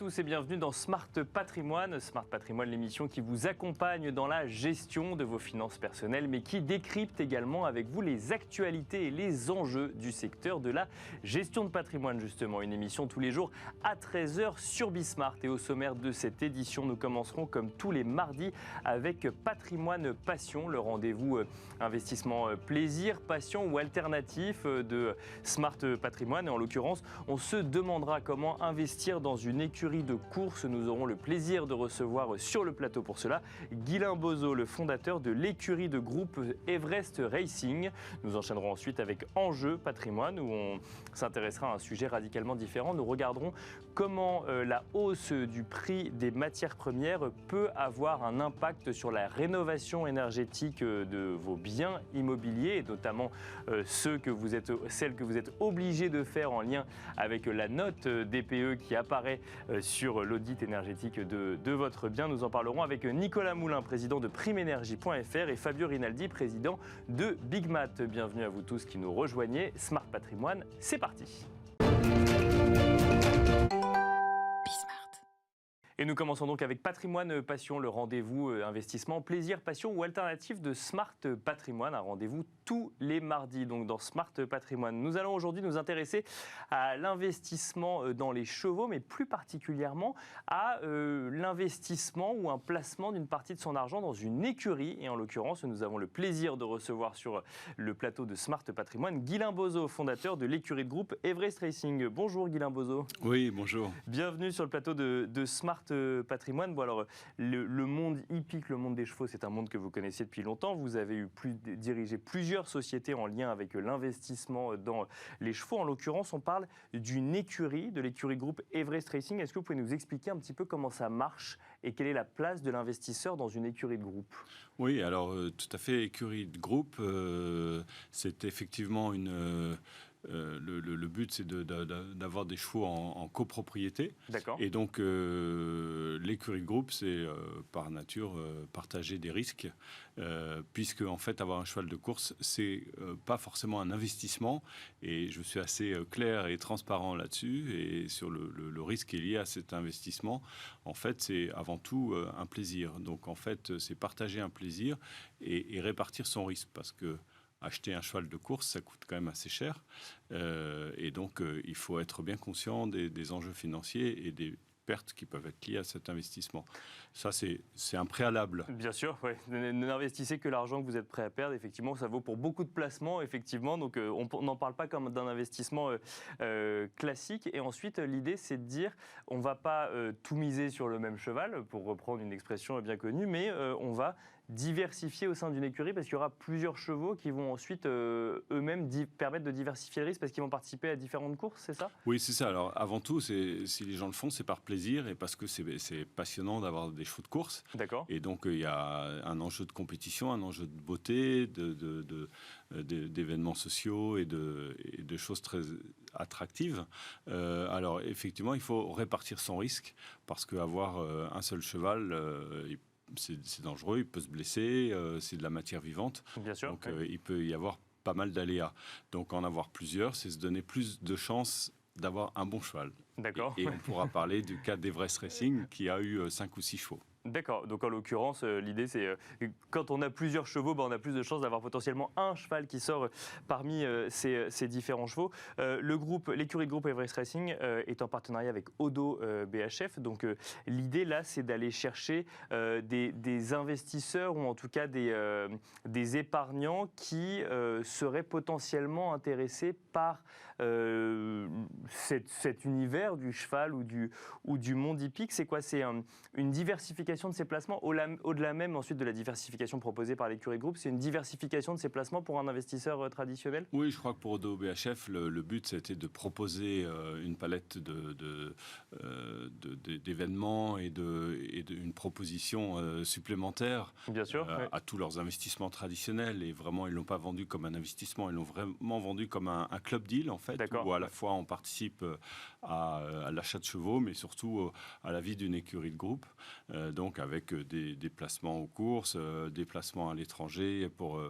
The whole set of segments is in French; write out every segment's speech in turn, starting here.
tous et bienvenue dans Smart Patrimoine. Smart Patrimoine, l'émission qui vous accompagne dans la gestion de vos finances personnelles, mais qui décrypte également avec vous les actualités et les enjeux du secteur de la gestion de patrimoine, justement. Une émission tous les jours à 13h sur Bismart. Et au sommaire de cette édition, nous commencerons comme tous les mardis avec Patrimoine Passion, le rendez-vous investissement plaisir, passion ou alternatif de Smart Patrimoine. Et en l'occurrence, on se demandera comment investir dans une écurie de course. Nous aurons le plaisir de recevoir sur le plateau pour cela Guilain Bozo, le fondateur de l'écurie de groupe Everest Racing. Nous enchaînerons ensuite avec Enjeu Patrimoine où on s'intéressera à un sujet radicalement différent. Nous regarderons comment la hausse du prix des matières premières peut avoir un impact sur la rénovation énergétique de vos biens immobiliers et notamment celles que vous êtes obligés de faire en lien avec la note DPE qui apparaît sur l'audit énergétique de votre bien. Nous en parlerons avec Nicolas Moulin, président de primeénergie.fr et Fabio Rinaldi, président de Bigmat. Bienvenue à vous tous qui nous rejoignez. Smart Patrimoine, c'est parti. Et nous commençons donc avec Patrimoine Passion, le rendez-vous investissement, plaisir, passion ou alternative de Smart Patrimoine, un rendez-vous tous les mardis donc dans Smart Patrimoine. Nous allons aujourd'hui nous intéresser à l'investissement dans les chevaux, mais plus particulièrement à l'investissement ou un placement d'une partie de son argent dans une écurie. Et en l'occurrence, nous avons le plaisir de recevoir sur le plateau de Smart Patrimoine Guilain Bozo, fondateur de l'écurie de groupe Everest Racing. Bonjour Guilain Bozo. Oui, bonjour. Bienvenue sur le plateau de Smart Patrimoine. Bon alors, le monde hippique, le monde des chevaux, c'est un monde que vous connaissez depuis longtemps. Vous avez dirigé plusieurs sociétés en lien avec l'investissement dans les chevaux. En l'occurrence, on parle d'une écurie, de l'écurie groupe Everest Racing. Est-ce que vous pouvez nous expliquer un petit peu comment ça marche et quelle est la place de l'investisseur dans une écurie de groupe? Oui, alors tout à fait, écurie de groupe, c'est effectivement une... le but, c'est d'avoir des chevaux en copropriété. D'accord. Et donc, l'écurie de groupe, c'est par nature partager des risques, puisque en fait, avoir un cheval de course, c'est pas forcément un investissement. Et je suis assez clair et transparent là-dessus. Et sur le risque qui est lié à cet investissement, en fait, c'est avant tout un plaisir. Donc, en fait, c'est partager un plaisir et répartir son risque, parce que acheter un cheval de course, ça coûte quand même assez cher. Et donc, il faut être bien conscient des enjeux financiers et des pertes qui peuvent être liées à cet investissement. Ça, c'est un préalable. Bien sûr, oui. N'investissez que l'argent que vous êtes prêt à perdre. Effectivement, ça vaut pour beaucoup de placements, effectivement. Donc, on n'en parle pas comme d'un investissement classique. Et ensuite, l'idée, c'est de dire, on ne va pas tout miser sur le même cheval, pour reprendre une expression bien connue, mais on va diversifier au sein d'une écurie parce qu'il y aura plusieurs chevaux qui vont ensuite eux-mêmes permettre de diversifier le risque parce qu'ils vont participer à différentes courses, c'est ça? Oui, c'est ça. Alors, avant tout, si les gens le font, c'est par plaisir et parce que c'est passionnant d'avoir des chevaux de course. D'accord. Et donc, il y a un enjeu de compétition, un enjeu de beauté, d'événements sociaux et de choses très attractives. Alors, effectivement, il faut répartir son risque parce qu'avoir un seul cheval, c'est dangereux, il peut se blesser, c'est de la matière vivante. Bien sûr. Donc, il peut y avoir pas mal d'aléas. Donc, en avoir plusieurs, c'est se donner plus de chances d'avoir un bon cheval. D'accord. Et on pourra parler du cas d'Everest Racing qui a eu 5 ou 6 chevaux. D'accord. Donc en l'occurrence, l'idée c'est quand on a plusieurs chevaux, on a plus de chances d'avoir potentiellement un cheval qui sort parmi ces différents chevaux. L'écurie de groupe Everest Racing est en partenariat avec Odo BHF. Donc l'idée là, c'est d'aller chercher des investisseurs ou en tout cas des épargnants qui seraient potentiellement intéressés par cet univers du cheval ou du monde hippique. C'est quoi? C'est une diversification de ces placements, au-delà même ensuite de la diversification proposée par l'écurie groupe, c'est une diversification de ces placements pour un investisseur traditionnel? Oui, je crois que pour Odo BHF, le but c'était de proposer une palette d'événements et une proposition supplémentaire. Bien sûr, oui. À tous leurs investissements traditionnels. Et vraiment, ils ne l'ont pas vendu comme un investissement, ils l'ont vraiment vendu comme un club deal, en fait, où à la fois on participe à l'achat de chevaux, mais surtout à la vie d'une écurie de groupe. Donc donc avec des placements aux courses, des placements à l'étranger pour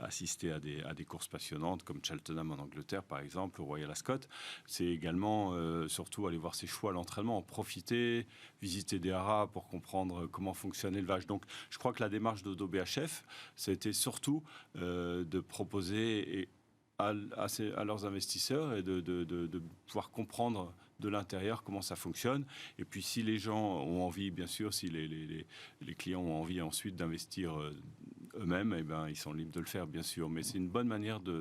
assister à des courses passionnantes comme Cheltenham en Angleterre par exemple, au Royal Ascot. C'est également surtout aller voir ses chevaux à l'entraînement, en profiter, visiter des haras pour comprendre comment fonctionne l'élevage. Donc je crois que la démarche d'Odo BHF, c'était surtout de proposer à leurs investisseurs et de pouvoir comprendre de l'intérieur comment ça fonctionne. Et puis si les gens ont envie, bien sûr, si les clients ont envie ensuite d'investir eux-mêmes, eh ben, ils sont libres de le faire, bien sûr. Mais c'est une bonne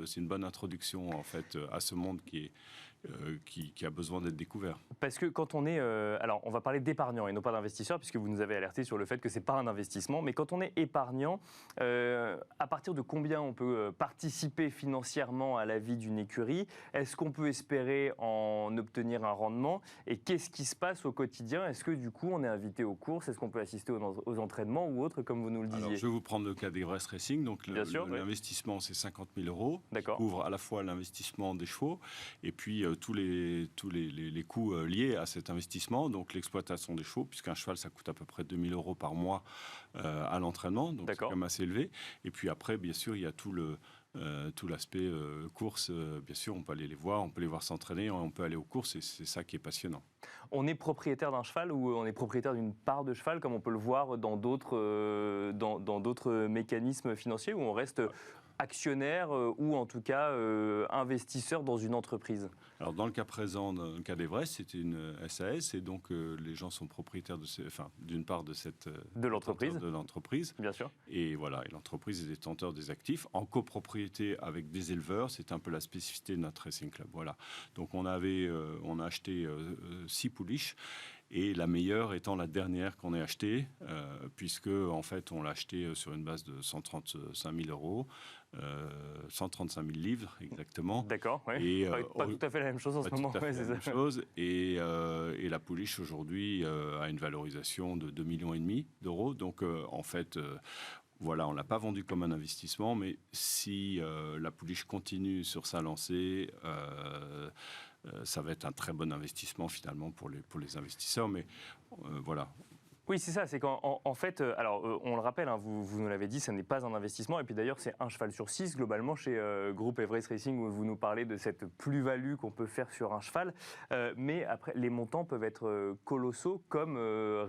c'est une bonne introduction en fait à ce monde qui a besoin d'être découvert. Parce que quand on est... alors, on va parler d'épargnant et non pas d'investisseur, puisque vous nous avez alerté sur le fait que ce n'est pas un investissement. Mais quand on est épargnant, à partir de combien on peut participer financièrement à la vie d'une écurie? Est-ce qu'on peut espérer en obtenir un rendement? Et qu'est-ce qui se passe au quotidien? Est-ce que du coup, on est invité aux courses? Est-ce qu'on peut assister aux entraînements ou autres, comme vous nous le disiez? Alors, je vais vous prendre le cas d'Everest Racing. Donc, l'investissement, c'est 50 000 €. D'accord. Qui couvre à la fois l'investissement des chevaux et puis tous les coûts liés à cet investissement, donc l'exploitation des chevaux, puisqu'un cheval, ça coûte à peu près 2 000 € par mois à l'entraînement, donc c'est quand même assez élevé. Et puis après, bien sûr, il y a tout l'aspect course. Bien sûr, on peut aller les voir, on peut les voir s'entraîner, on peut aller aux courses, et c'est ça qui est passionnant. On est propriétaire d'un cheval ou on est propriétaire d'une part de cheval, comme on peut le voir dans d'autres mécanismes financiers, où on reste actionnaire ou en tout cas investisseur dans une entreprise? Alors dans le cas présent, dans le cas d'Everest, c'était une SAS et donc les gens sont propriétaires d'une part de l'entreprise. Bien sûr. Et voilà, et l'entreprise est détenteur des actifs en copropriété avec des éleveurs. C'est un peu la spécificité de notre racing club. Voilà. Donc on a acheté 6 pouliches. Et la meilleure étant la dernière qu'on ait achetée, puisque en fait on l'a achetée sur une base de 135 000 €, 135 000 livres exactement. D'accord, oui. Pas tout à fait la même chose en ce moment. Pas tout à fait la même chose. Et la pouliche aujourd'hui a une valorisation de 2,5 millions d'euros. Donc en fait... voilà, on ne l'a pas vendu comme un investissement, mais si la pouliche continue sur sa lancée, ça va être un très bon investissement finalement pour les investisseurs. Mais voilà. Oui, c'est ça. C'est qu'en fait, alors on le rappelle, hein, vous nous l'avez dit, ce n'est pas un investissement. Et puis d'ailleurs, c'est un cheval sur 6 globalement chez Groupe Everest Racing, où vous nous parlez de cette plus-value qu'on peut faire sur un cheval. Mais après, les montants peuvent être colossaux, comme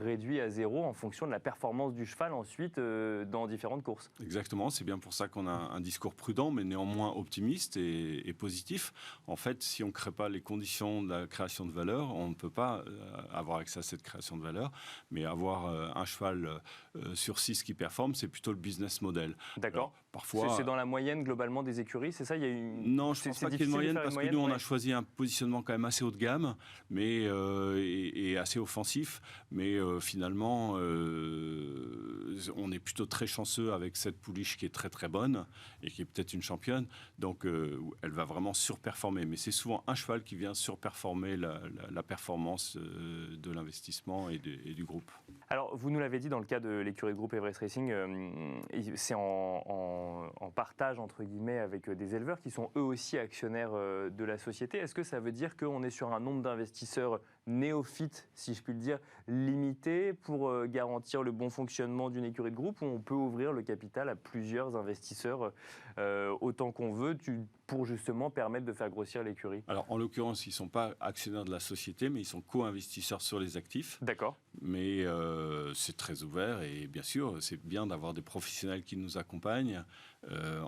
réduits à zéro en fonction de la performance du cheval ensuite dans différentes courses. Exactement. C'est bien pour ça qu'on a un discours prudent, mais néanmoins optimiste et positif. En fait, si on ne crée pas les conditions de la création de valeur, on ne peut pas avoir accès à cette création de valeur, mais avoir un cheval sur 6 qui performe, c'est plutôt le business model. D'accord. Parfois, c'est dans la moyenne globalement des écuries, c'est ça? Non, je ne pense pas qu'il y ait une moyenne, parce que nous, on a choisi un positionnement quand même assez haut de gamme mais, et assez offensif, mais finalement, on est plutôt très chanceux avec cette pouliche qui est très très bonne et qui est peut-être une championne, donc elle va vraiment surperformer. Mais c'est souvent un cheval qui vient surperformer la performance de l'investissement et du groupe. Alors, vous nous l'avez dit, dans le cas de l'écurie de groupe Everest Racing, c'est en partage, entre guillemets, avec des éleveurs qui sont eux aussi actionnaires de la société. Est-ce que ça veut dire qu'on est sur un nombre d'investisseurs néophytes, si je puis le dire, limité pour garantir le bon fonctionnement d'une écurie de groupe, ou on peut ouvrir le capital à plusieurs investisseurs autant qu'on veut pour justement permettre de faire grossir l'écurie? Alors, en l'occurrence, ils ne sont pas actionnaires de la société, mais ils sont co-investisseurs sur les actifs. D'accord. Mais c'est très ouvert et bien sûr, c'est bien d'avoir des professionnels qui nous accompagnent.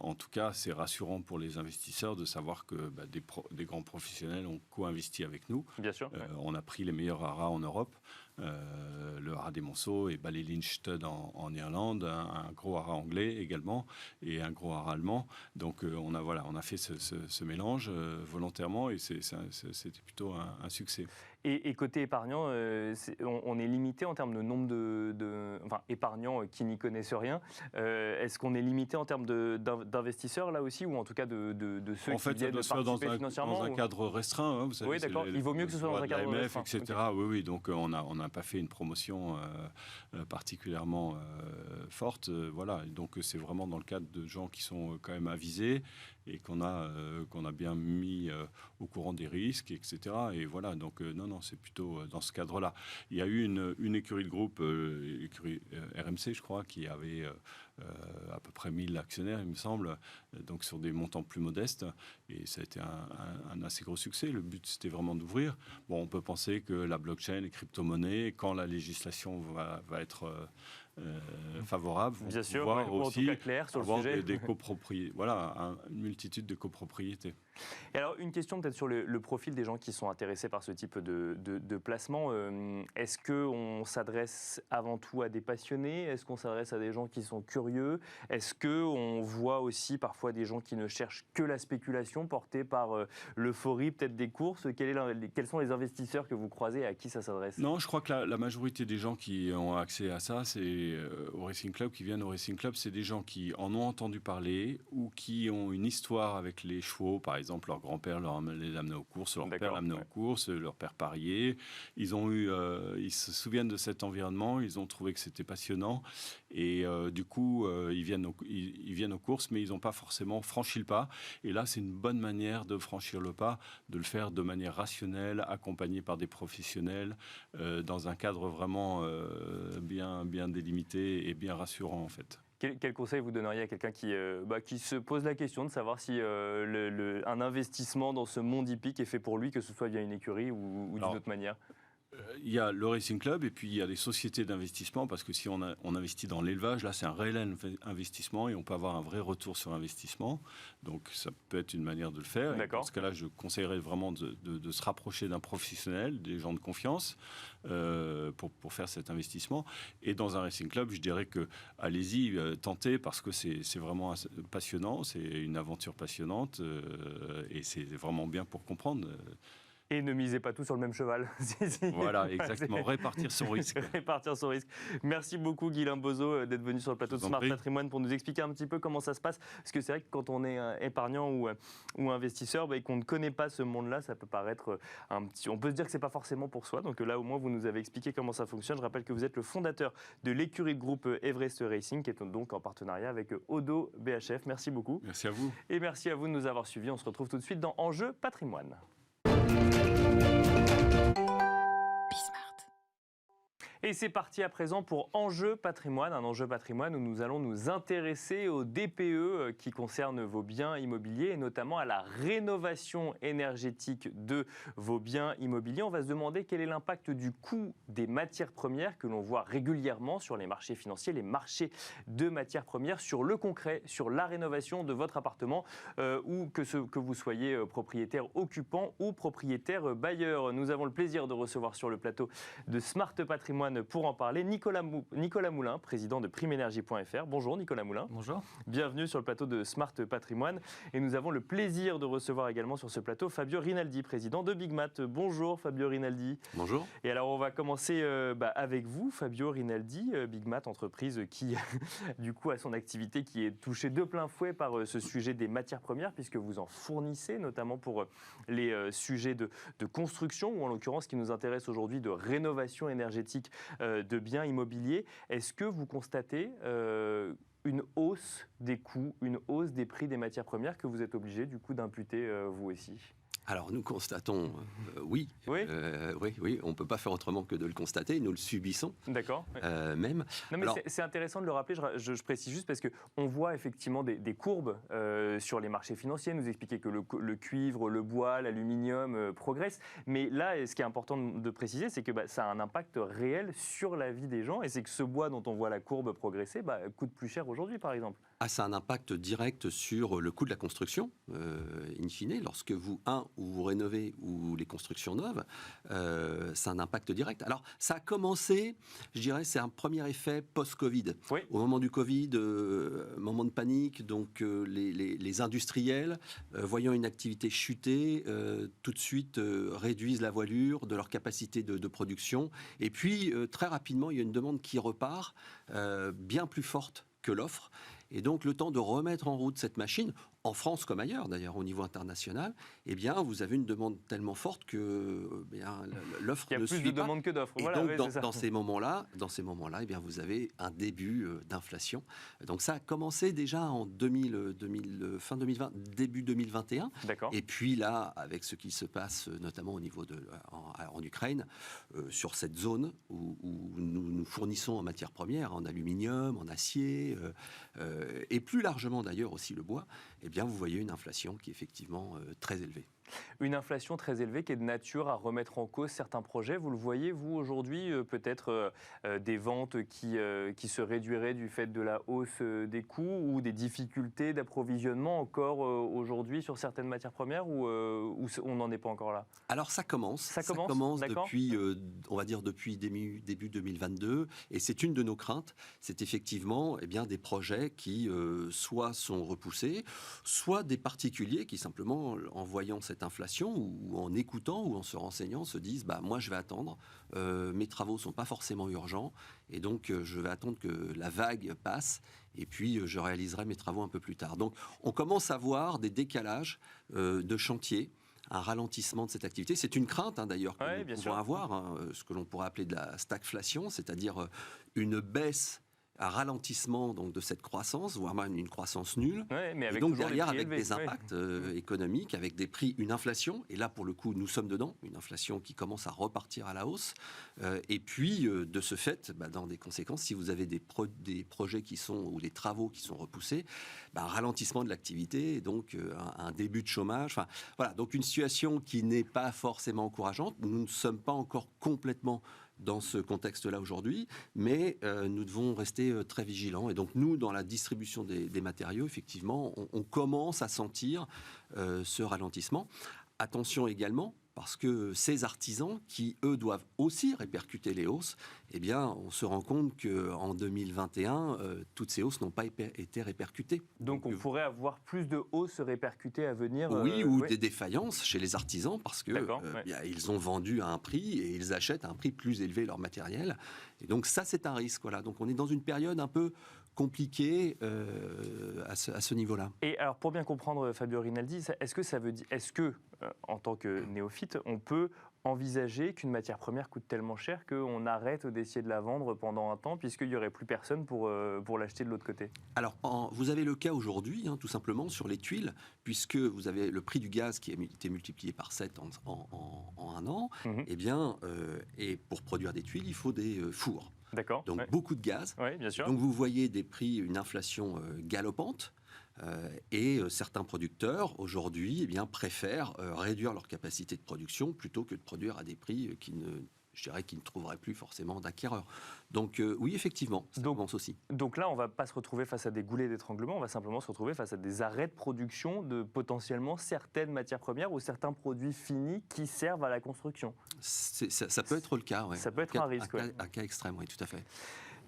En tout cas, c'est rassurant pour les investisseurs de savoir que des grands professionnels ont co-investi avec nous. Bien sûr. On a pris les meilleurs haras en Europe. Le haras des Monceaux et Ballylinch Stud en Irlande, un gros haras anglais également et un gros haras allemand. Donc on a fait ce mélange volontairement et c'était plutôt un succès. Et côté épargnant, on est limité en termes de nombre enfin, épargnants qui n'y connaissent rien. Est-ce qu'on est limité en termes d'investisseurs là aussi, ou en tout cas de ceux qui viennent de participer financièrement? Dans un cadre restreint, hein, vous savez. Oui, d'accord. Il vaut mieux que ce soit dans un cadre restreint. etc. Okay. Oui, donc on a n'a pas fait une promotion particulièrement forte. Voilà. Donc c'est vraiment dans le cadre de gens qui sont quand même avisés et qu'on a bien mis au courant des risques, etc. Et voilà, donc non, c'est plutôt dans ce cadre-là. Il y a eu une écurie de groupe, l'écurie RMC, je crois, qui avait à peu près 1000 actionnaires, il me semble, donc sur des montants plus modestes. Et ça a été un assez gros succès. Le but, c'était vraiment d'ouvrir. Bon, on peut penser que la blockchain, les crypto-monnaies, quand la législation va être favorable, bien sûr, pouvoir ou en aussi tout cas clair sur le avoir sujet. des copropriétés. Voilà, une multitude de copropriétés. Et alors, une question peut-être sur le profil des gens qui sont intéressés par ce type de placement. Est-ce qu'on s'adresse avant tout à des passionnés? Est-ce qu'on s'adresse à des gens qui sont curieux? Est-ce qu'on voit aussi parfois des gens qui ne cherchent que la spéculation portée par l'euphorie peut-être des courses? Quels sont les investisseurs que vous croisez et à qui ça s'adresse? Non, je crois que la majorité des gens qui ont accès à ça, c'est au Racing Club, qui viennent au Racing Club, c'est des gens qui en ont entendu parler ou qui ont une histoire avec les chevaux, par exemple. Leur grand-père les amenait aux courses, leur père l'amenait aux courses, leur père pariait. Ils se souviennent de cet environnement, ils ont trouvé que c'était passionnant et du coup ils viennent aux courses, mais ils n'ont pas forcément franchi le pas. Et là, c'est une bonne manière de franchir le pas, de le faire de manière rationnelle, accompagné par des professionnels, dans un cadre vraiment bien délimité et bien rassurant en fait. Quel conseil vous donneriez à quelqu'un qui se pose la question de savoir si un investissement dans ce monde hippique est fait pour lui, que ce soit via une écurie ou d'une autre manière? Il y a le Racing Club et puis il y a les sociétés d'investissement, parce que si on investit dans l'élevage, là c'est un réel investissement et on peut avoir un vrai retour sur investissement. Donc ça peut être une manière de le faire. Et dans ce cas-là, je conseillerais vraiment de se rapprocher d'un professionnel, des gens de confiance, pour faire cet investissement. Et dans un Racing Club, je dirais que allez-y, tentez, parce que c'est vraiment passionnant, c'est une aventure passionnante et c'est vraiment bien pour comprendre. Et ne misez pas tout sur le même cheval. Voilà, exactement. Répartir son risque. Répartir son risque. Merci beaucoup, Guilain Bozo, d'être venu sur le plateau de Smart Patrimoine pour nous expliquer un petit peu comment ça se passe. Parce que c'est vrai que quand on est épargnant ou investisseur et qu'on ne connaît pas ce monde-là, ça peut paraître on peut se dire que c'est pas forcément pour soi. Donc là, au moins, vous nous avez expliqué comment ça fonctionne. Je rappelle que vous êtes le fondateur de l'écurie de groupe Everest Racing, qui est donc en partenariat avec Odo BHF. Merci beaucoup. Merci à vous. Et merci à vous de nous avoir suivis. On se retrouve tout de suite dans Enjeu Patrimoine. Et c'est parti à présent pour Enjeu Patrimoine, un enjeu patrimoine où nous allons nous intéresser aux DPE qui concernent vos biens immobiliers et notamment à la rénovation énergétique de vos biens immobiliers. On va se demander quel est l'impact du coût des matières premières que l'on voit régulièrement sur les marchés financiers, les marchés de matières premières, sur le concret, sur la rénovation de votre appartement ou que vous soyez propriétaire occupant ou propriétaire bailleur. Nous avons le plaisir de recevoir sur le plateau de Smart Patrimoine pour en parler Nicolas Moulin, président de primeénergie.fr. Bonjour Nicolas Moulin. Bonjour. Bienvenue sur le plateau de Smart Patrimoine. Et nous avons le plaisir de recevoir également sur ce plateau Fabio Rinaldi, président de Bigmat. Bonjour Fabio Rinaldi. Bonjour. Et alors on va commencer avec vous, Fabio Rinaldi. Bigmat, entreprise qui du coup a son activité qui est touchée de plein fouet par ce sujet des matières premières, puisque vous en fournissez, notamment pour les sujets de construction, ou en l'occurrence ce qui nous intéresse aujourd'hui de rénovation énergétique de biens immobiliers. Est-ce que vous constatez une hausse des coûts, une hausse des prix des matières premières que vous êtes obligé du coup d'imputer vous aussi ? Alors nous constatons, oui, oui, on ne peut pas faire autrement que de le constater, nous le subissons. D'accord. Même. Non mais alors, c'est intéressant de le rappeler, je précise juste parce qu'on voit effectivement des courbes sur les marchés financiers, nous expliquer que le cuivre, le bois, l'aluminium progressent, mais là ce qui est important de préciser c'est que ça a un impact réel sur la vie des gens et c'est que ce bois dont on voit la courbe progresser coûte plus cher aujourd'hui par exemple. Ah, ça a un impact direct sur le coût de la construction, in fine, lorsque vous rénovez ou les constructions neuves, ça a un impact direct. Alors, ça a commencé, je dirais, c'est un premier effet post-Covid. Oui. Au moment du Covid, moment de panique, donc les industriels, voyant une activité chuter, tout de suite réduisent la voilure de leur capacité de production. Et puis, très rapidement, il y a une demande qui repart, bien plus forte que l'offre. Et donc, le temps de remettre en route cette machine, en France comme ailleurs, d'ailleurs, au niveau international, eh bien, vous avez une demande tellement forte que l'offre ne suit pas. Il y a plus de demandes que d'offres. Et voilà, donc, oui, dans ces moments-là, eh bien, vous avez un début d'inflation. Donc, ça a commencé déjà en fin 2020, début 2021. D'accord. Et puis là, avec ce qui se passe, notamment au niveau en Ukraine, sur cette zone où nous fournissons en matières premières, en aluminium, en acier, et plus largement d'ailleurs aussi le bois, eh bien, vous voyez une inflation qui est effectivement très élevée. Une inflation très élevée qui est de nature à remettre en cause certains projets. Vous le voyez, vous, aujourd'hui, peut-être des ventes qui se réduiraient du fait de la hausse des coûts ou des difficultés d'approvisionnement encore aujourd'hui sur certaines matières premières ou on n'en est pas encore là? Alors ça commence. Ça commence depuis, on va dire, depuis début 2022. Et c'est une de nos craintes. C'est effectivement des projets qui soit sont repoussés, soit des particuliers qui simplement, en voyant cette inflation ou en écoutant ou en se renseignant, se disent moi je vais attendre, mes travaux sont pas forcément urgents et donc je vais attendre que la vague passe et puis je réaliserai mes travaux un peu plus tard. Donc on commence à voir des décalages de chantier, un ralentissement de cette activité. C'est une crainte d'ailleurs que nous pouvons avoir, ce que l'on pourrait appeler de la stagflation, c'est-à-dire une baisse, un ralentissement donc de cette croissance, voire même une croissance nulle. Mais avec et donc derrière, avec élevés, des impacts économiques, avec des prix, une inflation. Et là, pour le coup, nous sommes dedans, une inflation qui commence à repartir à la hausse. Et puis, de ce fait, dans des conséquences, si vous avez des projets qui sont ou des travaux qui sont repoussés, un ralentissement de l'activité, et donc un début de chômage. Enfin, voilà, donc une situation qui n'est pas forcément encourageante. Nous ne sommes pas encore complètement dans ce contexte-là aujourd'hui, mais nous devons rester très vigilants. Et donc nous, dans la distribution des matériaux, effectivement, on commence à sentir ce ralentissement. Attention également, parce que ces artisans qui, eux, doivent aussi répercuter les hausses, eh bien, on se rend compte qu'en 2021, toutes ces hausses n'ont pas été répercutées. Donc on pourrait avoir plus de hausses répercutées à venir. Oui, des défaillances chez les artisans, parce que ils ont vendu à un prix et ils achètent à un prix plus élevé leur matériel. Et donc ça, c'est un risque. Voilà. Donc on est dans une période un peu compliqué à ce niveau-là. Et alors, pour bien comprendre, Fabio Rinaldi, est-ce que, en tant que néophyte, on peut envisager qu'une matière première coûte tellement cher qu'on arrête d'essayer de la vendre pendant un temps, puisqu'il n'y aurait plus personne pour l'acheter de l'autre côté? Alors, vous avez le cas aujourd'hui, tout simplement, sur les tuiles, puisque vous avez le prix du gaz qui a été multiplié par 7 en un an, et pour produire des tuiles, il faut des fours. D'accord. Donc beaucoup de gaz. Oui, bien sûr. Donc vous voyez des prix, une inflation galopante. Et certains producteurs aujourd'hui préfèrent réduire leur capacité de production plutôt que de produire à des prix qui ne trouveraient plus forcément d'acquéreurs. Donc oui, effectivement, ça commence aussi. Donc là, on ne va pas se retrouver face à des goulets d'étranglement, on va simplement se retrouver face à des arrêts de production de potentiellement certaines matières premières ou certains produits finis qui servent à la construction. Ça peut être le cas, oui. Ça peut être un risque. Un cas extrême, oui, tout à fait.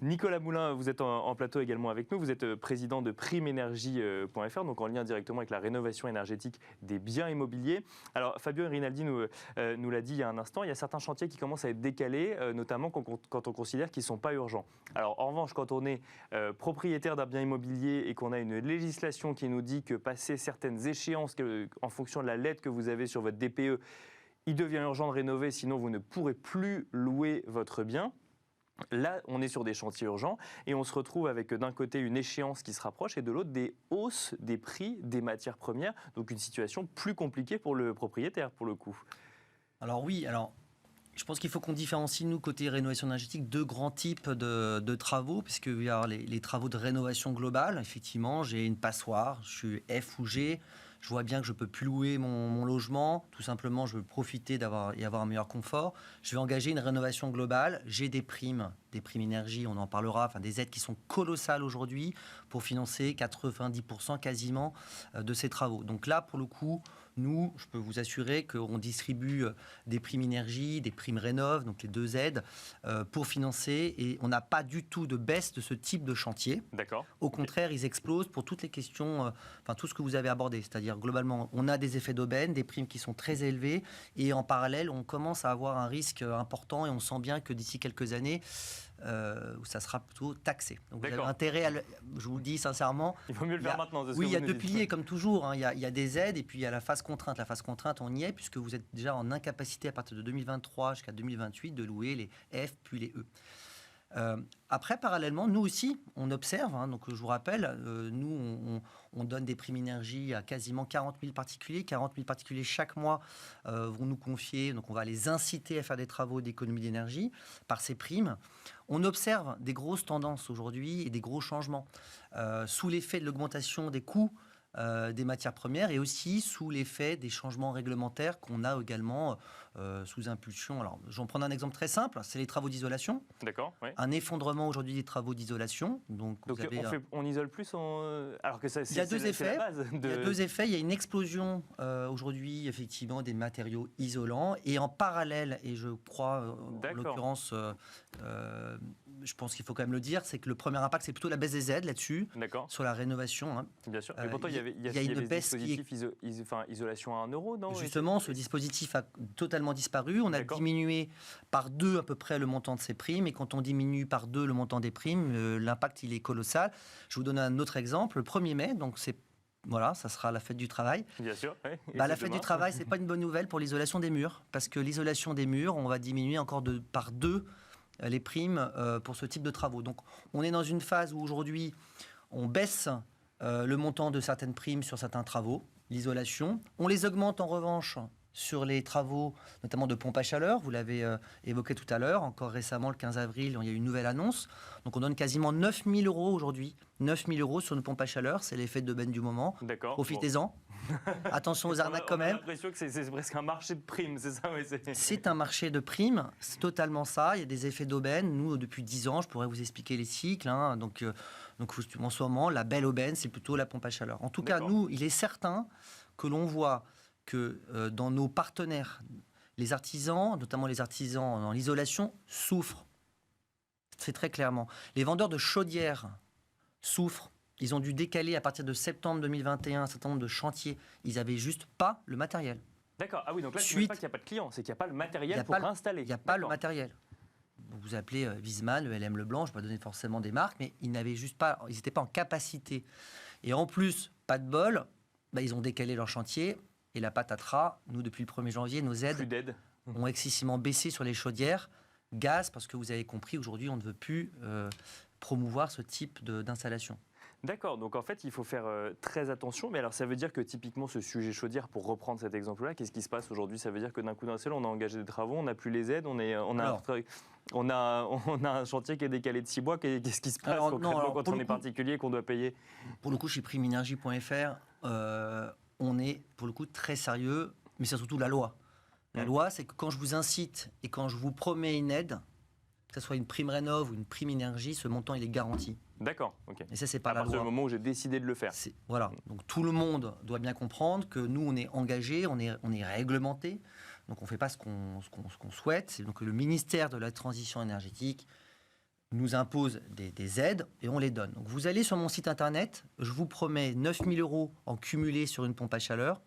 Nicolas Moulin, vous êtes en plateau également avec nous. Vous êtes président de primeénergie.fr, donc en lien directement avec la rénovation énergétique des biens immobiliers. Alors, Fabio Rinaldi nous l'a dit il y a un instant, il y a certains chantiers qui commencent à être décalés, notamment quand on considère qu'ils ne sont pas urgents. Alors, en revanche, quand on est propriétaire d'un bien immobilier et qu'on a une législation qui nous dit que passer certaines échéances en fonction de la lettre que vous avez sur votre DPE, il devient urgent de rénover, sinon vous ne pourrez plus louer votre bien. Là, on est sur des chantiers urgents et on se retrouve avec d'un côté une échéance qui se rapproche et de l'autre des hausses des prix des matières premières. Donc une situation plus compliquée pour le propriétaire, pour le coup. Alors oui, je pense qu'il faut qu'on différencie, nous, côté rénovation énergétique, deux grands types de travaux, puisqu'il y a les travaux de rénovation globale. Effectivement, j'ai une passoire, je suis F ou G. Je vois bien que je ne peux plus louer mon logement. Tout simplement, je veux profiter y avoir un meilleur confort. Je vais engager une rénovation globale. J'ai des primes énergie, on en parlera, des aides qui sont colossales aujourd'hui pour financer 90% quasiment de ces travaux. Donc là, pour le coup, nous, je peux vous assurer qu'on distribue des primes énergie, des primes rénov', donc les deux aides, pour financer. Et on n'a pas du tout de baisse de ce type de chantier. D'accord. Au contraire, ils explosent pour toutes les questions, tout ce que vous avez abordé. C'est-à-dire, globalement, on a des effets d'aubaine, des primes qui sont très élevées. Et en parallèle, on commence à avoir un risque important. Et on sent bien que d'ici quelques années, où ça sera plutôt taxé. Donc vous avez D'accord. intérêt, je vous le dis sincèrement. Il vaut mieux le faire maintenant. c'est ce Oui, que il y a vous deux nous dites. piliers comme toujours. Il y a des aides et puis il y a la phase contrainte. La phase contrainte, on y est puisque vous êtes déjà en incapacité à partir de 2023 jusqu'à 2028 de louer les F puis les E. Après, parallèlement, nous aussi, on observe. Donc, je vous rappelle, nous, on donne des primes énergie à quasiment 40 000 particuliers. 40 000 particuliers chaque mois vont nous confier. Donc, on va les inciter à faire des travaux d'économie d'énergie par ces primes. On observe des grosses tendances aujourd'hui et des gros changements sous l'effet de l'augmentation des coûts des matières premières et aussi sous l'effet des changements réglementaires qu'on a également sous impulsion. Alors, je vais en prendre un exemple très simple, c'est les travaux d'isolation. D'accord. Oui. Un effondrement aujourd'hui des travaux d'isolation. Donc, Donc vous avez, on isole plus alors que ça, il y a deux c'est effets. la base Il y a deux effets. Il y a une explosion aujourd'hui, effectivement, des matériaux isolants. Et en parallèle, et je crois, en D'accord. l'occurrence, je pense qu'il faut quand même le dire, c'est que le premier impact, c'est plutôt la baisse des aides là-dessus, D'accord. sur la rénovation. Bien sûr. Mais pourtant, il y il y a avait une ce baisse qui est- dispositif isolation à 1 euro, non? Justement, ce dispositif a totalement disparu. On a D'accord. diminué par 2 à peu près le montant de ces primes. Et quand on diminue par 2 le montant des primes, l'impact, il est colossal. Je vous donne un autre exemple. Le 1er mai, donc voilà, ça sera la fête du travail. Bien sûr. Oui. Et La c'est fête demain. du travail, c'est pas une bonne nouvelle pour l'isolation des murs. Parce que l'isolation des murs, on va diminuer encore par 2 les primes pour ce type de travaux. Donc, on est dans une phase où aujourd'hui, on baisse le montant de certaines primes sur certains travaux, l'isolation. On les augmente en revanche sur les travaux, notamment de pompes à chaleur. Vous l'avez évoqué tout à l'heure. Encore récemment, le 15 avril, il y a eu une nouvelle annonce. Donc, on donne quasiment 9 000 euros aujourd'hui. 9 000 euros sur une pompe à chaleur. C'est l'effet de d'aubaine du moment. D'accord. Profitez-en. Attention aux arnaques quand On a même. l'impression que c'est presque un marché de primes, c'est ça? Oui, C'est un marché de primes, c'est totalement ça. Il y a des effets d'aubaine. Nous, depuis 10 ans, je pourrais vous expliquer les cycles. Donc, en ce moment, la belle aubaine, c'est plutôt la pompe à chaleur. En tout cas, D'accord. nous, il est certain que l'on voit que dans nos partenaires, les artisans, notamment les artisans dans l'isolation, souffrent. C'est très clairement. Les vendeurs de chaudières souffrent. Ils ont dû décaler à partir de septembre 2021 un certain nombre de chantiers. Ils n'avaient juste pas le matériel. D'accord. Ah oui, donc là, c'est Suite- pas qu'il n'y a pas de client, c'est qu'il n'y a pas le Il y matériel a pour pas le- installer. Il n'y a pas le D'accord. matériel. Vous appelez Wiesmann, le LM Leblanc, je ne vais pas donner forcément des marques, mais ils n'avaient juste pas, ils n'étaient pas en capacité. Et en plus, pas de bol, ils ont décalé leur chantier. Et la patatras, nous, depuis le 1er janvier, nos Plus aides d'aide. ont excessivement baissé sur les chaudières. Gaz, parce que vous avez compris, aujourd'hui, on ne veut plus promouvoir ce type d'installation. D'accord, donc en fait, il faut faire très attention. Mais alors, ça veut dire que typiquement, ce sujet chaudière, pour reprendre cet exemple-là, qu'est-ce qui se passe aujourd'hui? Ça veut dire que d'un coup d'un seul, on a engagé des travaux, on n'a plus les aides, on a un chantier qui est décalé de 6 mois. Qu'est-ce qui se passe Alors, non, concrètement alors, quand pour on le est coup- particulier, qu'on doit payer? Pour le coup, chez primeénergie.fr, on est, pour le coup, très sérieux, mais c'est surtout la loi. La loi, c'est que quand je vous incite et quand je vous promets une aide, que ce soit une prime rénov ou une prime énergie, ce montant, il est garanti. D'accord, ok. Et ça, c'est pas À la partir loi. du moment où j'ai décidé de le faire. Voilà. Donc tout le monde doit bien comprendre que nous, on est engagé, on est réglementé. Donc on ne fait pas ce qu'on souhaite. Donc le ministère de la Transition énergétique nous impose des aides et on les donne. Donc vous allez sur mon site internet, je vous promets 9 000 euros en cumulé sur une pompe à chaleur.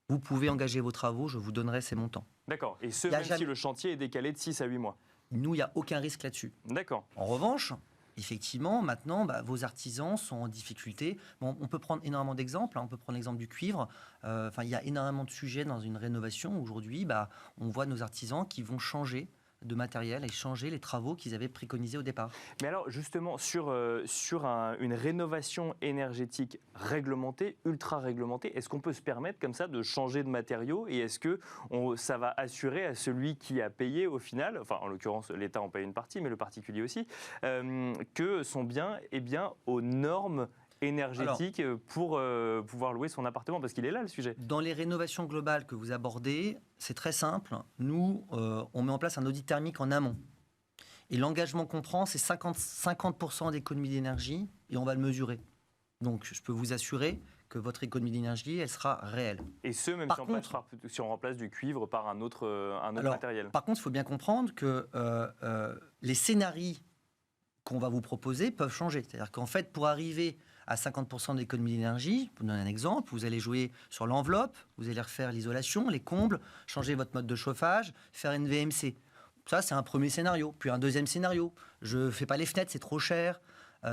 Vous pouvez engager vos travaux, je vous donnerai ces montants. D'accord, et ce, Il y a même jamais- si le chantier est décalé de 6 à 8 mois. Nous, il n'y a aucun risque là-dessus. D'accord. En revanche, effectivement, maintenant, vos artisans sont en difficulté. Bon, on peut prendre énormément d'exemples. On peut prendre l'exemple du cuivre. Il y a énormément de sujets dans une rénovation. Aujourd'hui, on voit nos artisans qui vont changer de matériel et changer les travaux qu'ils avaient préconisés au départ. Mais alors, justement, sur une rénovation énergétique réglementée, ultra réglementée, est-ce qu'on peut se permettre comme ça de changer de matériaux? Et est-ce que ça va assurer à celui qui a payé au final, enfin en l'occurrence l'État en paye une partie, mais le particulier aussi, que son bien est bien aux normes énergétiques pour pouvoir louer son appartement? Parce qu'il est là le sujet. Dans les rénovations globales que vous abordez, c'est très simple. Nous, on met en place un audit thermique en amont. Et l'engagement qu'on prend, c'est 50% d'économie d'énergie et on va le mesurer. Donc, je peux vous assurer que votre économie d'énergie, elle sera réelle. Et ce, même Par si on, contre- si on remplace du cuivre par un autre Alors, matériel. Par contre, il faut bien comprendre que les scénarios qu'on va vous proposer peuvent changer. C'est-à-dire qu'en fait, pour arriver à 50% d'économie d'énergie, pour vous donner un exemple, vous allez jouer sur l'enveloppe, vous allez refaire l'isolation, les combles, changer votre mode de chauffage, faire une VMC. Ça, c'est un premier scénario. Puis un deuxième scénario, je ne fais pas les fenêtres, c'est trop cher.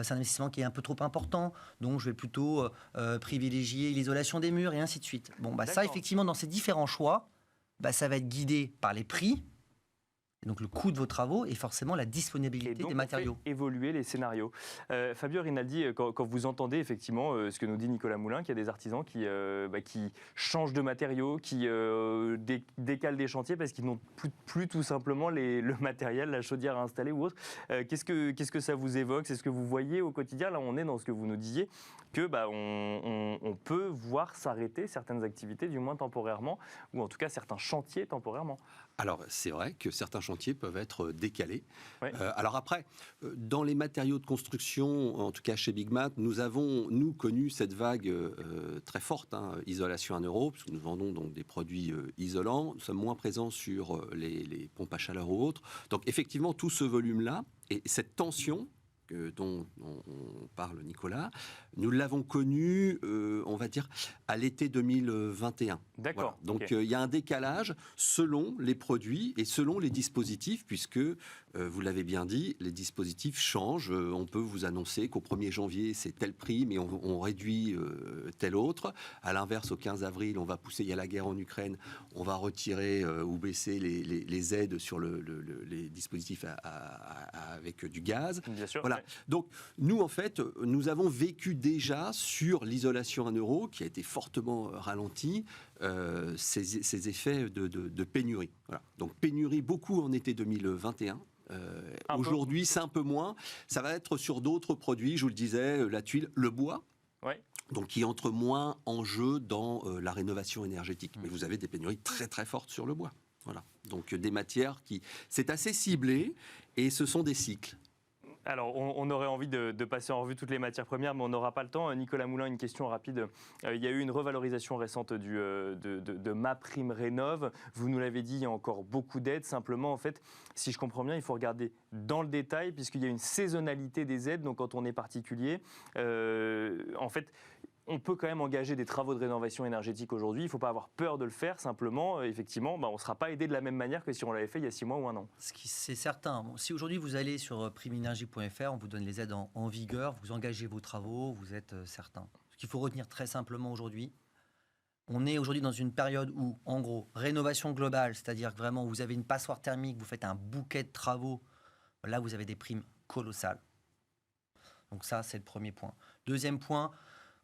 C'est un investissement qui est un peu trop important, donc je vais plutôt privilégier l'isolation des murs et ainsi de suite. Bon, ça, effectivement, dans ces différents choix, ça va être guidé par les prix, et donc le coût de vos travaux et forcément la disponibilité des matériaux. Fait évoluer les scénarios. Fabio Rinaldi, quand vous entendez effectivement ce que nous dit Nicolas Moulin, qu'il y a des artisans qui changent de matériaux, qui décalent des chantiers parce qu'ils n'ont plus tout simplement le matériel, la chaudière à installer ou autre. Qu'est-ce que ça vous évoque? C'est ce que vous voyez au quotidien? Là, on est dans ce que vous nous disiez, que on peut voir s'arrêter certaines activités, du moins temporairement, ou en tout cas certains chantiers temporairement. Alors, c'est vrai que certains chantiers peuvent être décalés. Oui. Alors après, dans les matériaux de construction, en tout cas chez Bigmat, nous avons, connu cette vague très forte, isolation 1 euro, parce que nous vendons donc des produits isolants. Nous sommes moins présents sur les pompes à chaleur ou autres. Donc effectivement, tout ce volume-là, et cette tension dont on parle, Nicolas, nous l'avons connu, on va dire, à l'été 2021. D'accord. Voilà. Donc, il y a un décalage selon les produits et selon les dispositifs, puisque, vous l'avez bien dit, les dispositifs changent. On peut vous annoncer qu'au 1er janvier, c'est tel prix, mais on réduit tel autre. À l'inverse, au 15 avril, on va pousser, il y a la guerre en Ukraine, on va retirer ou baisser les aides sur les dispositifs avec du gaz. Bien sûr. Voilà. Ouais. Donc, nous, en fait, nous avons vécu déjà sur l'isolation 1 euro, qui a été fortement ralenti, ces effets de pénurie. Voilà. Donc, pénurie beaucoup en été 2021. Aujourd'hui, c'est un peu moins. Ça va être sur d'autres produits, je vous le disais, la tuile, le bois. Ouais. Donc, qui entre moins en jeu dans la rénovation énergétique. Mais vous avez des pénuries très, très fortes sur le bois. Voilà. Donc, des matières c'est assez ciblé et ce sont des cycles. Alors, on aurait envie de passer en revue toutes les matières premières, mais on n'aura pas le temps. Nicolas Moulin, une question rapide. Il y a eu une revalorisation récente de MaPrimeRénov'. Vous nous l'avez dit, il y a encore beaucoup d'aides. Simplement, en fait, si je comprends bien, il faut regarder dans le détail, puisqu'il y a une saisonnalité des aides. Donc, quand on est particulier, en fait, on peut quand même engager des travaux de rénovation énergétique aujourd'hui. Il ne faut pas avoir peur de le faire. Simplement, effectivement, on ne sera pas aidé de la même manière que si on l'avait fait il y a 6 mois ou 1 an. C'est certain. Bon, si aujourd'hui vous allez sur primenergie.fr, on vous donne les aides en vigueur, vous engagez vos travaux, vous êtes certain. Ce qu'il faut retenir très simplement aujourd'hui, on est aujourd'hui dans une période où, en gros, rénovation globale, c'est-à-dire que vraiment vous avez une passoire thermique, vous faites un bouquet de travaux, là vous avez des primes colossales. Donc ça, c'est le premier point. Deuxième point,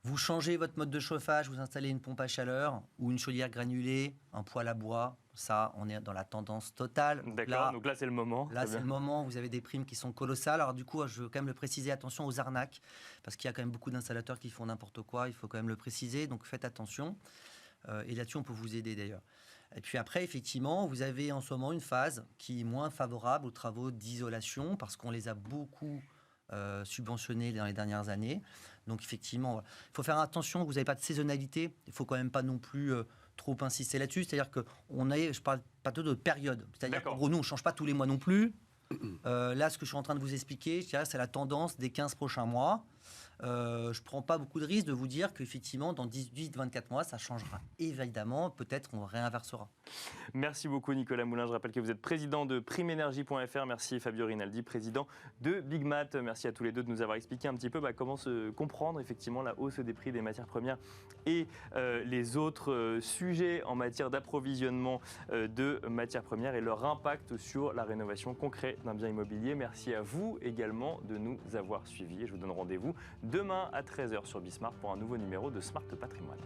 vous changez votre mode de chauffage, vous installez une pompe à chaleur ou une chaudière granulée, un poêle à bois. Ça, on est dans la tendance totale. D'accord, donc là, c'est le moment. Là, c'est le moment. Vous avez des primes qui sont colossales. Alors du coup, je veux quand même le préciser, attention aux arnaques, parce qu'il y a quand même beaucoup d'installateurs qui font n'importe quoi. Il faut quand même le préciser, donc faites attention. Et là-dessus, on peut vous aider d'ailleurs. Et puis après, effectivement, vous avez en ce moment une phase qui est moins favorable aux travaux d'isolation, parce qu'on les a beaucoup subventionnés dans les dernières années. Donc effectivement, il faut faire attention, vous n'avez pas de saisonnalité, il ne faut quand même pas non plus trop insister là-dessus. C'est-à-dire que je parle pas de période. C'est-à-dire qu'en gros, nous, on ne change pas tous les mois non plus. Là, ce que je suis en train de vous expliquer, c'est la tendance des 15 prochains mois. Je ne prends pas beaucoup de risques de vous dire qu'effectivement, dans 18-24 mois, ça changera. Évidemment, peut-être qu'on réinversera. Merci beaucoup, Nicolas Moulin. Je rappelle que vous êtes président de primenergie.fr. Merci, Fabio Rinaldi, président de Bigmat. Merci à tous les deux de nous avoir expliqué un petit peu comment se comprendre effectivement la hausse des prix des matières premières et les autres sujets en matière d'approvisionnement de matières premières et leur impact sur la rénovation concrète d'un bien immobilier. Merci à vous également de nous avoir suivis. Je vous donne rendez-vous demain à 13h sur Bismart pour un nouveau numéro de Smart Patrimoine.